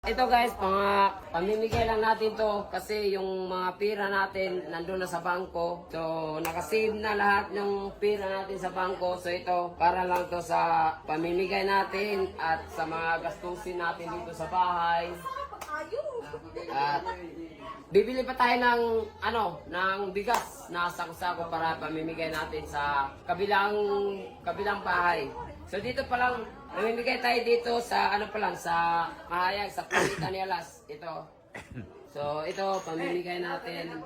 Ito guys, pamimigay lang natin to kasi yung mga pira natin nandun na sa bangko. So, nakasave na lahat ng pira natin sa bangko. So, ito, para lang to sa pamimigay natin at sa mga gastusin natin dito sa bahay. At bibili pa tayo ng bigas na sako-sako para pamimigay natin sa kabilang bahay. So, dito pa lang, mamimigay tayo dito sa sa Mahayag, sa Pangita ni Alas. Ito. So, ito, pamimigay natin.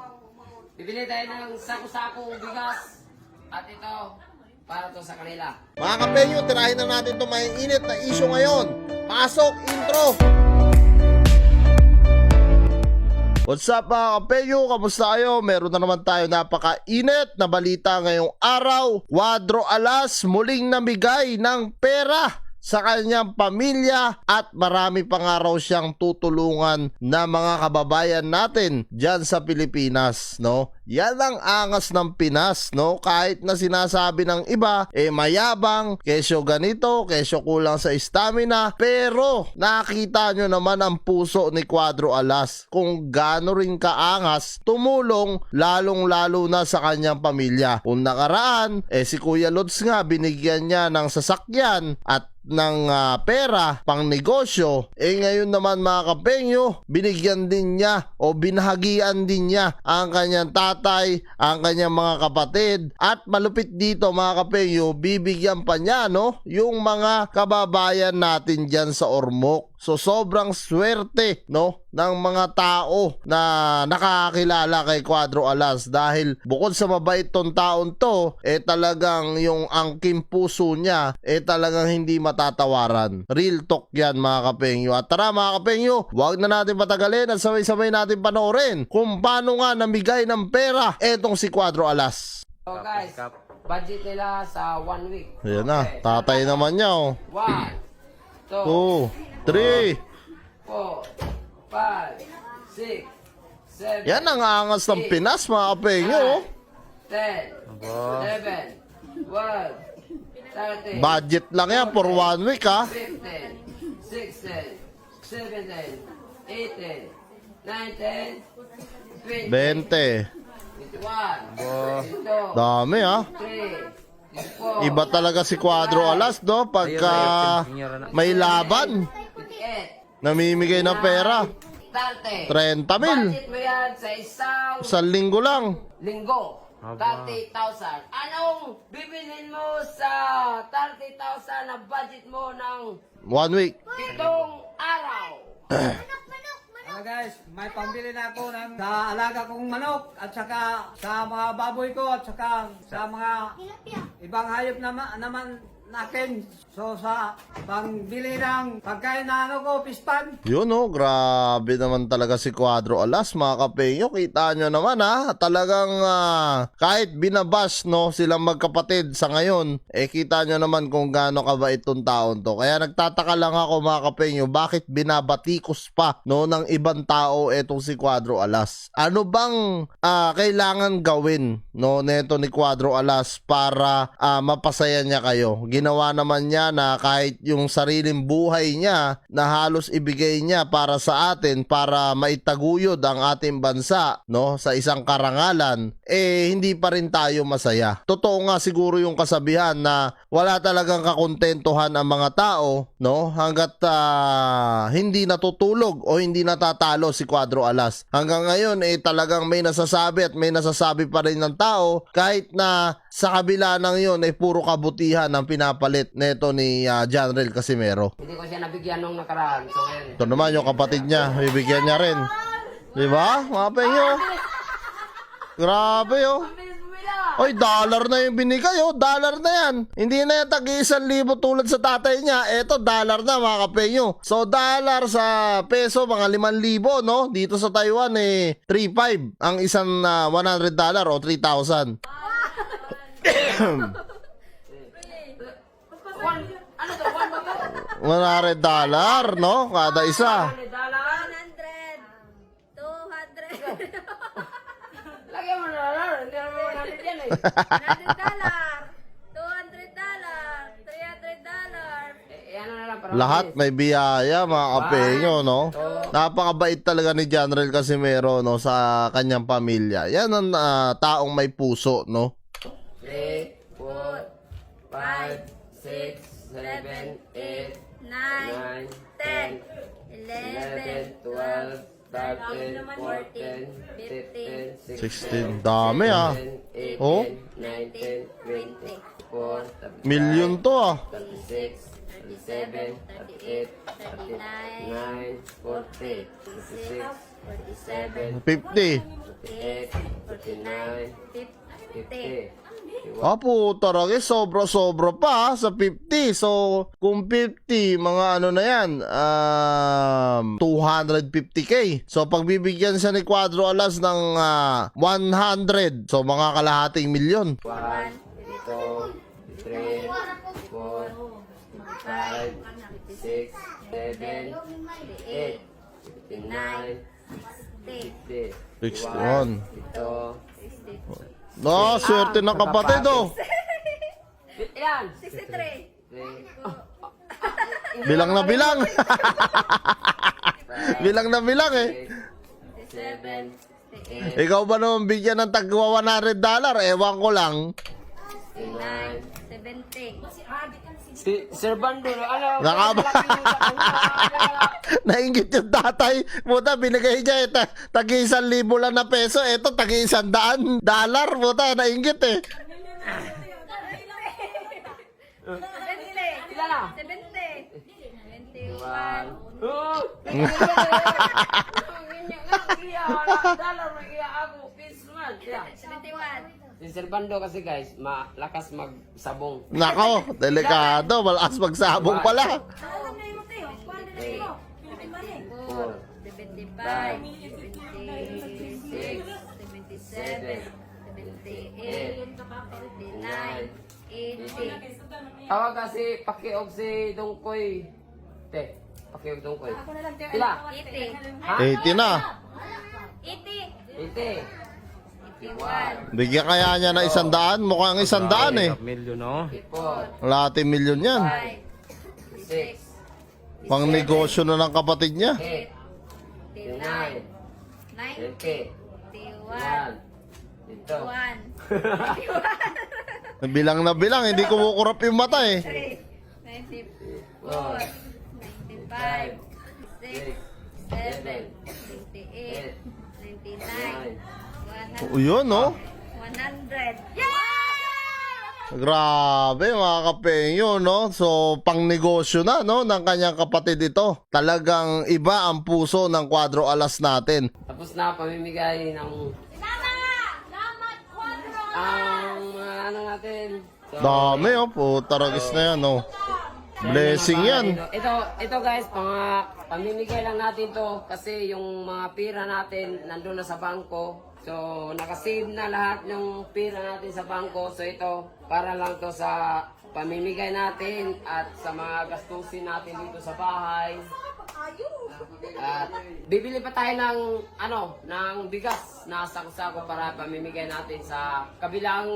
Bibili tayo ng sako-sakong bigas. At ito, para to sa kanila. Mga kapenyo, tirahin na natin itong may init na issue ngayon. Pasok, intro! What's up mga kapenyo? Kamusta kayo? Meron na naman tayo napaka-init na balita ngayong araw. Cuadro Alas muling namigay ng pera sa kanyang pamilya at marami pang araw siyang tutulungan na mga kababayan natin dyan sa Pilipinas, no? Yan ang angas ng Pinas, no? Kahit na sinasabi ng iba, mayabang, kesyo ganito, kesyo kulang sa stamina, pero nakita nyo naman ang puso ni Cuadro Alas kung gaano rin kaangas tumulong lalong-lalo na sa kanyang pamilya. Kung nakaraan, si Kuya Lods nga binigyan niya ng sasakyan at ng pera pang negosyo, ngayon naman mga kapenyo, binigyan din niya o binahagian din niya ang kanyang tatay, ang kanyang mga kapatid, at malupit dito mga kapenyo, bibigyan pa niya yung mga kababayan natin dyan sa Ormoc. So sobrang swerte ng mga tao na nakakilala kay Cuadro Alas dahil bukod sa mabait tong taon to, talagang yung angking puso niya talagang hindi matatawaran. Real talk yan mga kapengyo. At tara mga kapengyo, huwag na natin patagalin at sabay-sabay natin panoorin kung paano nga namigay ng pera etong si Cuadro Alas. So guys, budget nila sa 1 week. Ayan na, tatay naman niya 1, 2, 3. 4, 5, 6, 7. Yan ang angas ng Pinas mga kapengyo. 10, 11, 12, 13. Budget lang yan for 1 week 15, 16, 17, 18, 19, 20, 20. 21, 22, Dami 23, 24, Iba talaga si Cuadro Alas pagka may laban. 28, Namimigay ng pera. 30. 30 mil. Budget mo yan sa Isang linggo lang. linggo. 30,000. Anong bibilhin mo sa 30,000 na budget mo ng 1 week. 7 araw? Guys, may pambili na ako ng sa alaga kong manok at saka sa mga baboy ko at saka sa mga ibang hayop naman natin. So sa pangbili ng pagkain na ko, pispan. Yun grabe naman talaga si Cuadro Alas mga kapenyo. Kita nyo naman talagang kahit binabash silang magkapatid sa ngayon, kita nyo naman kung gaano kabait tong taon to. Kaya nagtataka lang ako mga kapenyo, bakit binabatikos pa ng ibang tao etong si Cuadro Alas? Ano bang kailangan gawin neto ni Cuadro Alas para mapasaya niya kayo? Ginawa naman niya na kahit yung sariling buhay niya na halos ibigay niya para sa atin, para maitaguyod ang ating bansa sa isang karangalan, hindi pa rin tayo masaya. Totoo nga siguro yung kasabihan na wala talagang kakontentuhan ang mga tao hanggat hindi natutulog o hindi natatalo si Cuadro Alas. Hanggang ngayon talagang may nasasabi at may nasasabi pa rin ng tao kahit na sa kabila ng yun puro kabutihan ang pinapalit neto ni Janrel Casimero. Hindi ko siya nabigyan nung nakaraan. So ngayon. Ito naman yung kapatid niya, bibigyan niya rin. Diba? Mga penyo. Grabe Oy, dollar na yung binigay dollar na yan. Hindi na yan tag-1,000 tulad sa tatay niya. Eto, dollar na mga kapenyo. So, dollar sa peso, mga 5,000 Dito sa Taiwan 3,500 ang isang $100 o 3,000. Ano to? $1 $100 kada isa. $100. 100, 200, Lagyan mo na lang. Hindi naman 100 yan $100, $200, $300. Ano na lang, Lahat may biyaya mga kapenyo, no? Napakabait talaga ni General Casimero, no, sa kanyang pamilya. Yan ang taong may puso, no? 3, 4, 5, 6, 7, 8, 9, 10, 11, 12, 13, 14, 15, 16. Dami, ah. 17, Oh? 18, 19, 20, 24, Milyon to, ah. 36, 37, 38, 39, 40, 56, 47, 50. 48, 49, 50. Apo, taragi, sobra-sobra pa sa 50. So, kung 50, mga ano na yan, 250k. So, pagbibigyan siya ni Cuadro Alas ng 100, so mga kalahating milyon. 1, 2, 3, 4, 5, 6, 7, 8, 59, 60, 61. Ito. No, swerte ng kapatid, oh. Ilan? 63. Bilang na bilang. Bilang na bilang, eh. 7, 8, Ikaw ba naman bigyan ng tagwa $100? Ewan ko lang. 9. 70. Si Sir Bando, ano? Nakaba. Nainggit yung tatay. Puta, binigay niya. Tagi 1,000 lang na peso. Eto, tagi $100. Puta, nainggit, eh. 70. Ilan na? 70. 1. 21. Oh! Dollar mag-iya ako. Peace man. 71. Si Sir Bando kasi guys, malakas magsabong. Nako, delikado. Malakas magsabong pala. 8, 4, 75. 76. 77. 78. 79. 80. Tawag kasi pakiog si Dongkoy. Te, pakiog Dongkoy. Pila? 80. Ha? 80 na. 80. 80. 81. Bigyan kaya niya na 100. Mukhang 100, eh. Milyon, no? 4, Lahat milyon yan. 6, Pang negosyo na ng kapatid niya. 8, 89. 90, 90. 1. Ito. 1. Bilang na bilang, hindi kumukurap yung mata, eh. 94. 95. 6. 7. 98. 99. 100. Yun, no? 100. Yeah! Grabe mga kapenyo, no? So, pang negosyo na, no? Ng kanyang kapatid ito. Talagang iba ang puso ng Cuadro Alas natin. Tapos na pamimigay ng ang mga ano natin. So, Dami, oh. Putaragis na yan, no? Blessing yan. Ito guys, pamimigay lang natin to kasi yung mga pira natin nandun na sa bangko. So, nakasave na lahat ng pira natin sa bangko. So, ito, para lang to sa pamimigay natin at sa mga gastusin natin dito sa bahay. At bibili pa tayo ng ng bigas na sako-sako para pamimigay natin sa kabilang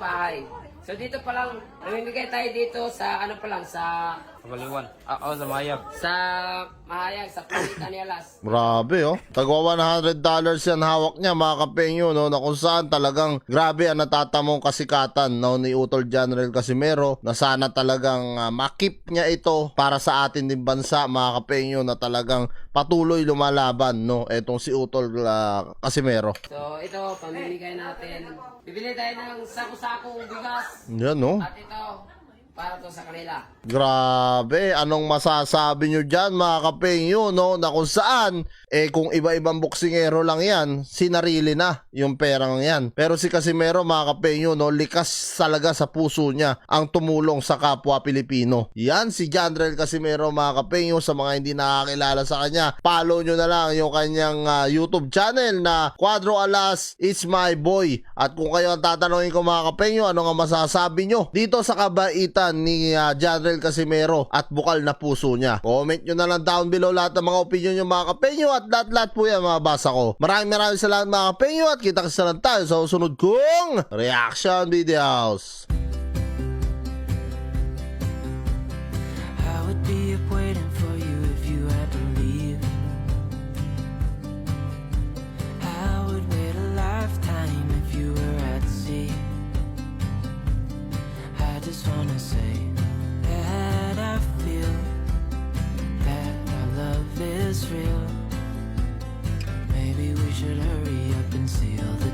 bahay. So dito pa lang namimigay tayo dito sa sa Kabaliwan. Sa Mayag. sa Mahayag sa Palitan ni Alas. Grabe, oh. Tagwa $100 yan hawak niya, mga kapenyo, no? Na kung saan talagang grabe ang natatamong kasikatan, no? Ni Utol General Casimero, na sana talagang makip niya ito para sa atin din bansa, mga kapenyo, na talagang patuloy lumalaban, no? Etong si Utol Casimero. So ito pamimigay natin. Bibili tayo ng sako-sakong bigas Yan, no? at ito para to sa kanila. Grabe, anong masasabi nyo dyan, mga kapenyo, no? Na kung saan, kung iba-ibang boksingero lang yan, sinarili na yung perang yan. Pero si Casimero, mga kapenyo, no? Likas talaga sa puso niya ang tumulong sa kapwa Pilipino. Yan si General Casimero, mga kapenyo. Sa mga hindi nakakilala sa kanya, follow nyo na lang yung kanyang YouTube channel na Cuadro Alas It's My Boy. At kung kayo ang tatanungin ko, mga kapenyo, ano nga masasabi nyo dito sa kabaitan ni General Casimero at bukal na puso niya? Comment nyo na lang down below lahat ng mga opinion nyo, mga kapenyo, at lahat po yan mabasa ko. Maraming salamat, mga kapenyo, at kita-kita lang tayo sa susunod kong reaction videos. How it should hurry up and see all the